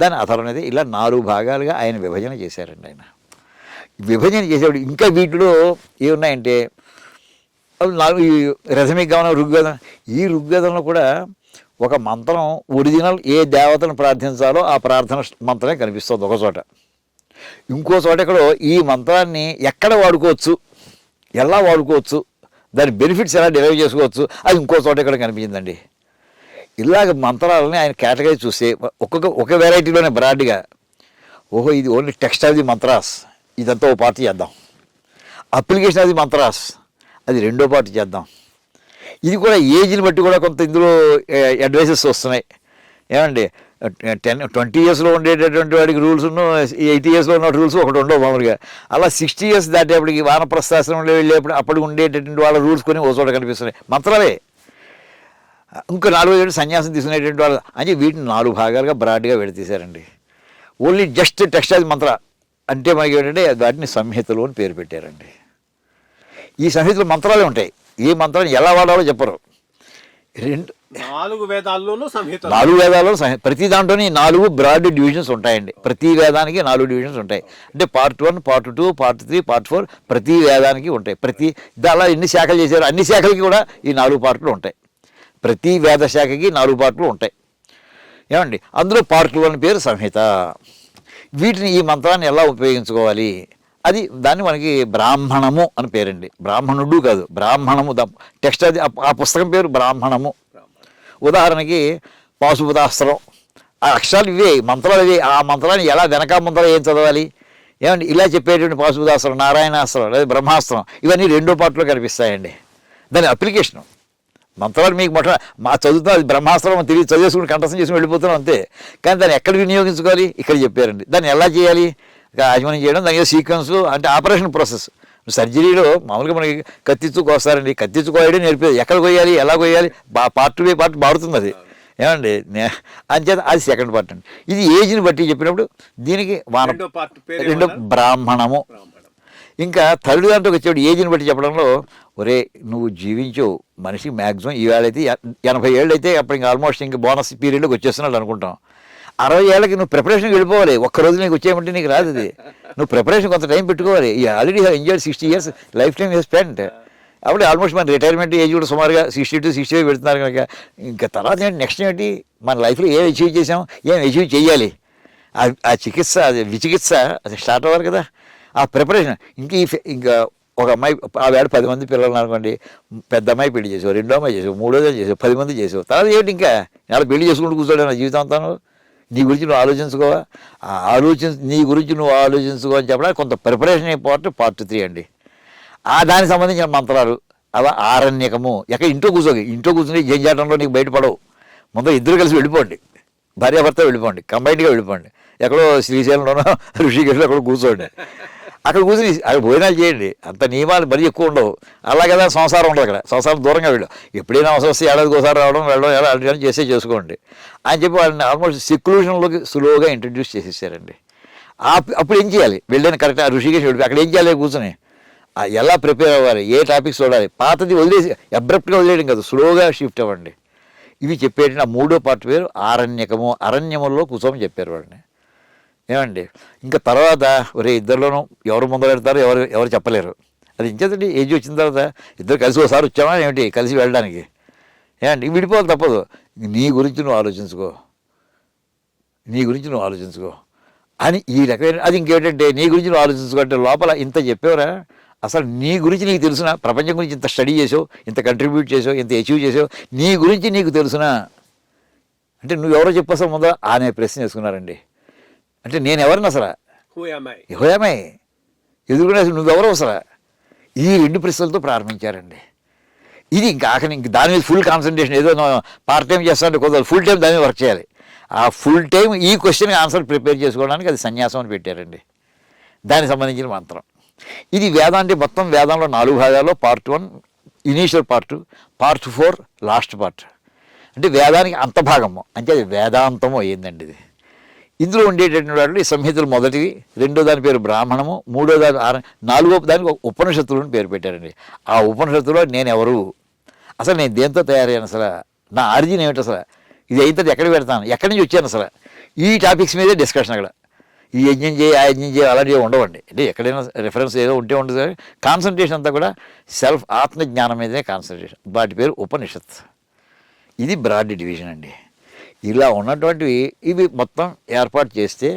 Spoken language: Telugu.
దాని అథర్వణవేద. ఇలా 4 భాగాలుగా ఆయన విభజన చేశారండి. ఆయన విభజన చేసేవాడు. ఇంకా వీటిలో ఏమున్నాయంటే ఈ రథమిక్ గమనం, ఋగ్వేదం. ఈ ఋగ్వేదంలో కూడా ఒక మంత్రం ఒరిజినల్ ఏ దేవతను ప్రార్థించాలో ఆ ప్రార్థన మంత్రమే కనిపిస్తుంది ఒక చోట. ఇంకో చోట ఇక్కడ ఈ మంత్రాన్ని ఎక్కడ వాడుకోవచ్చు, ఎలా వాడుకోవచ్చు, దాని బెనిఫిట్స్ ఎలా డెరైవ్ చేసుకోవచ్చు, అది ఇంకో చోట ఇక్కడ కనిపించిందండి. ఇలాగ మంత్రాలని ఆయన కేటగిరీ చూస్తే ఒక వెరైటీలోనే బ్రాడ్గా, ఓహో ఇది only text of the mantras, ఇదంతా ఓ పార్టీ చేద్దాం. అప్లికేషన్ ఆఫ్ ది మంత్రాస్, అది రెండో పార్టీ చేద్దాం. ఇది కూడా ఏజ్ని బట్టి కూడా కొంత ఇందులో అడ్వైజెస్ వస్తున్నాయి. ఏమండి 20 ఇయర్స్లో ఉండేటటువంటి వాడికి రూల్స్ 80 ఇయర్స్లో ఉన్న రూల్స్ ఒకటి ఉండవు మామూలుగా. అలా 60 ఇయర్స్ దాటేపటికి వానప్రస్థాశ్రమంలో వెళ్ళేప్పుడు అప్పటికి ఉండేటటువంటి వాళ్ళ రూల్స్ కొన్ని ఓ చోట కనిపిస్తున్నాయి. మంత్రాలే. ఇంకో 4 ఏళ్ళు సన్యాసం తీసుకునేటువంటి వాళ్ళు అని వీటిని 4 భాగాలుగా బ్రాడ్గా విడతీశారండి. ఓన్లీ జస్ట్ టెక్స్ట్ ఆఫ్ మంత్ర అంటే మనకి ఏంటంటే వాటిని సంహితలు అని పేరు పెట్టారండి. ఈ సంహితలో మంత్రాలే ఉంటాయి. ఏ మంత్రాన్ని ఎలా వాడాలో చెప్పరు. 4 వేదాల్లోనూ సంహిత, 4 వేదాల్లో ప్రతి దాంట్లోని 4 బ్రాడ్ డివిజన్స్ ఉంటాయండి. ప్రతి వేదానికి 4 డివిజన్స్ ఉంటాయి. అంటే పార్ట్ 1, పార్ట్ 2, పార్ట్ 3, పార్ట్ 4 ప్రతి వేదానికి ఉంటాయి. అలా ఎన్ని శాఖలు చేశారు అన్ని శాఖలకి కూడా ఈ 4 పార్ట్లు ఉంటాయి. ప్రతి వేద శాఖకి 4 పార్ట్లు ఉంటాయి. ఏమండి అందులో పార్ట్ 1 పేరు సంహిత. వీటిని ఈ మంత్రాన్ని ఎలా ఉపయోగించుకోవాలి అది దాన్ని మనకి బ్రాహ్మణము అని పేరండి. బ్రాహ్మణుడు కాదు, బ్రాహ్మణము. టెక్స్ట్ అది ఆ పుస్తకం పేరు బ్రాహ్మణము. ఉదాహరణకి పాశుపతాస్త్రం, ఆ అక్షరాలు ఇవే, మంత్రాలు ఇవే. ఆ మంత్రాన్ని ఎలా వెనక మంత్రాలు ఏం చదవాలి, ఏమండి ఇలా చెప్పేటువంటి పాశుపతాస్త్రం, నారాయణాస్త్రం లేదా బ్రహ్మాస్త్రం, ఇవన్నీ రెండో పార్ట్లో కనిపిస్తాయండి. దాని అప్లికేషను మంత్రాలు మీకు మా చదువుతున్నా అది బ్రహ్మాస్త్రం తిరిగి చదివేసుకుని కంఠస్థం చేసుకుని వెళ్ళిపోతున్నాం అంతే. కానీ దాన్ని ఎక్కడ వినియోగించుకోవాలి ఇక్కడ చెప్పారండి. దాన్ని ఎలా చేయాలి, యాజమాన్యం చేయడం, దాని సీక్వెన్స్ అంటే ఆపరేషన్ ప్రాసెస్. సర్జరీలో మామూలుగా మనకి కత్తిచ్చు కోస్తారండి, కత్తిచ్చు కోయడం నేర్పేది. ఎక్కడ కొయ్యాలి, ఎలా కొయ్యాలి, పార్ట్ బై పార్ట్ మారుతుంది అది. ఏమండి అంచేత అది సెకండ్ పార్ట్ అండి. ఇది ఏజ్ని బట్టి చెప్పినప్పుడు దీనికి రెండో బ్రాహ్మణము. ఇంకా థర్డ్ దాంట్లోకి వచ్చేవాడు ఏజ్ని బట్టి చెప్పడంలో, ఒరే నువ్వు జీవించావు మనిషి మ్యాక్సిమం ఈవేళైతే 80 ఏళ్ళు అయితే అప్పుడు ఇంకా ఆల్మోస్ట్ ఇంకా బోనస్ పీరియడ్లోకి వచ్చేస్తున్నాడు అనుకుంటాం. 60 ఏళ్ళకి నువ్వు ప్రిపరేషన్కి వెళ్ళిపోవాలి. ఒక్కరోజు నీకు వచ్చేయమంటే నీకు రాదు. అది నువ్వు ప్రిపరేషన్ కొంత టైం పెట్టుకోవాలి. ఈ already have enjoyed 60 years life time he's spent. అప్పుడు ఆల్మోస్ట్ మన రిటైర్మెంట్ ఏజ్ కూడా సుమారుగా 60 to 65 పెడుతున్నారు కనుక ఇంకా తర్వాత ఏంటి నెక్స్ట్ ఏంటి మన లైఫ్లో ఏం అచీవ్ చేసాం, ఏం అచీవ్ చేయాలి, ఆ చికిత్స అది విచికిత్స అది స్టార్ట్ అవ్వాలి కదా. ఆ ప్రిపరేషన్ ఇంకా ఒక అమ్మాయి ఆ వేడ 10 మంది పిల్లలు అనుకోండి, పెద్ద అమ్మాయి పెళ్లి చేసావు, రెండో అమ్మాయి చేసావు, మూడోది చేసావు, 10 మంది చేసావు. తర్వాత ఏంటి ఇంకా ఇలా పెళ్లి చేసుకుంటూ కూర్చోడు నా జీవితం అంతా. నీ గురించి నువ్వు ఆలోచించుకోవా, నీ గురించి నువ్వు ఆలోచించుకో అని చెప్పడానికి కొంత ప్రిపరేషన్ ఇంపార్టెంట్. పార్ట్ 3 అండి. దానికి సంబంధించిన మంత్రాలు అలా ఆరణ్యకము. ఎక్కడ ఇంట్లో కూర్చుని జంజాటంలో నీకు బయటపడవు. ముందు ఇద్దరు కలిసి వెళ్ళిపోండి, భార్యాభర్త వెళ్ళిపోండి, కంబైన్డ్గా వెళ్ళిపోండి. ఎక్కడో శ్రీశైలంలోనో ఋషికేశ్లో ఎక్కడో కూర్చోండి. అక్కడ కూర్చుని అక్కడ భోజనాలు చేయండి. అంత నియమాలు మరీ ఎక్కువ ఉండవు. అలాగే సంసారం ఉండదు అక్కడ. సంసారం దూరంగా వెళ్ళు. ఎప్పుడైనా అవసరం వస్తే ఏడాదికి ఒకసారి రావడం వెళ్ళడం ఎలా అలా చేసుకోండి అని చెప్పి వాళ్ళని ఆల్మోస్ట్ సెక్లూషన్లోకి స్లోగా ఇంట్రడ్యూస్ చేసేసారండి. అప్పుడు ఏం చేయాలి, వెళ్ళిన కరెక్ట్ ఆ ఋషికేశ్ వెళ్ళి అక్కడ ఏం చేయాలి, కూర్చొని ఎలా ప్రిపేర్ అవ్వాలి, ఏ టాపిక్స్ చూడాలి, పాతది వదిలేసి అబ్రప్ట్గా వదిలేయడం కాదు, స్లోగా షిఫ్ట్ అవ్వండి. ఇవి చెప్పేటి ఆ మూడో పార్ట్ పేరు ఆరణ్యకము. అరణ్యములో కూర్చోమని చెప్పారు వాడిని. ఏమండి ఇంకా తర్వాత ఒరే ఇద్దరిలోనూ ఎవరు ముందరెడతారో ఎవరు చెప్పలేరు. అది ఇంకేదండి ఏజ్ వచ్చిన తర్వాత ఇద్దరు కలిసి ఒకసారి వచ్చామా ఏమిటి కలిసి వెళ్ళడానికి. ఏమండి విడిపోవాలి తప్పదు. నీ గురించి నువ్వు ఆలోచించుకో అని ఈ రకమైన. అది ఇంకేంటంటే నీ గురించి నువ్వు ఆలోచించుకుంటే లోపల ఇంత చెప్పేవరా, అసలు నీ గురించి నీకు తెలుసునా, ప్రపంచం గురించి ఇంత స్టడీ చేసావు, ఇంత కంట్రిబ్యూట్ చేసావు, ఇంత అచీవ్ చేసావు, నీ గురించి నీకు తెలుసునా అంటే నువ్వెవరో చెప్పేసా ముందర అనే ప్రశ్న వేసుకున్నారండి. అంటే నేను ఎవరిని అసలు, హోయామై ఎదుర్కొనే అసలు నువ్వెవరో అసలు, ఈ 2 ప్రశ్నలతో ప్రారంభించారండి. ఇది ఇంకా ఆఖరి ఇంక దాని మీద ఫుల్ కాన్సన్ట్రేషన్. ఏదో పార్ట్ టైం చేస్తానంటే కొంత ఫుల్ టైం దాని మీద వర్క్ చేయాలి. ఆ ఫుల్ టైం ఈ క్వశ్చన్కి ఆన్సర్ ప్రిపేర్ చేసుకోవడానికి అది సన్యాసం అని పెట్టారండి. దానికి సంబంధించిన మంత్రం ఇది. వేదాంటే మొత్తం వేదంలో 4 భాగాల్లో part 1 initial part, part 4 last part. అంటే వేదానికి అంతభాగము అంటే అది వేదాంతము అయ్యిందండి. ఇది ఇందులో ఉండేటటువంటి వాళ్ళు ఈ సంహితలు మొదటివి, రెండో దాని పేరు బ్రాహ్మణము, మూడో దాని నాలుగో దానికి ఉపనిషత్తులు అని పేరు పెట్టారండి. ఆ ఉపనిషత్తులో నేను ఎవరు, అసలు నేను దేంతో తయారయ్యాను, అసలు నా ఆరిజిన్ ఏమిటి, అసలు ఇది అయిన తర్వాత ఎక్కడికి పెడతాను, ఎక్కడి నుంచి వచ్చాను, అసలు ఈ టాపిక్స్ మీదే డిస్కషన్ అక్కడ. ఈ యజ్ఞం చేయి, ఆ యజ్ఞం చేయి అలాంటివి ఉండవండి. అంటే ఎక్కడైనా రిఫరెన్స్ ఏదో ఉంటే ఉంటుంది కానీ కాన్సన్ట్రేషన్ అంతా కూడా సెల్ఫ్ ఆత్మజ్ఞానం మీదే కాన్సన్ట్రేషన్. వాటి పేరు ఉపనిషత్. ఇది బ్రాడ్ డివిజన్ అండి. ఇలా ఉన్నటువంటివి ఇవి మొత్తం ఏర్పాటు చేస్తే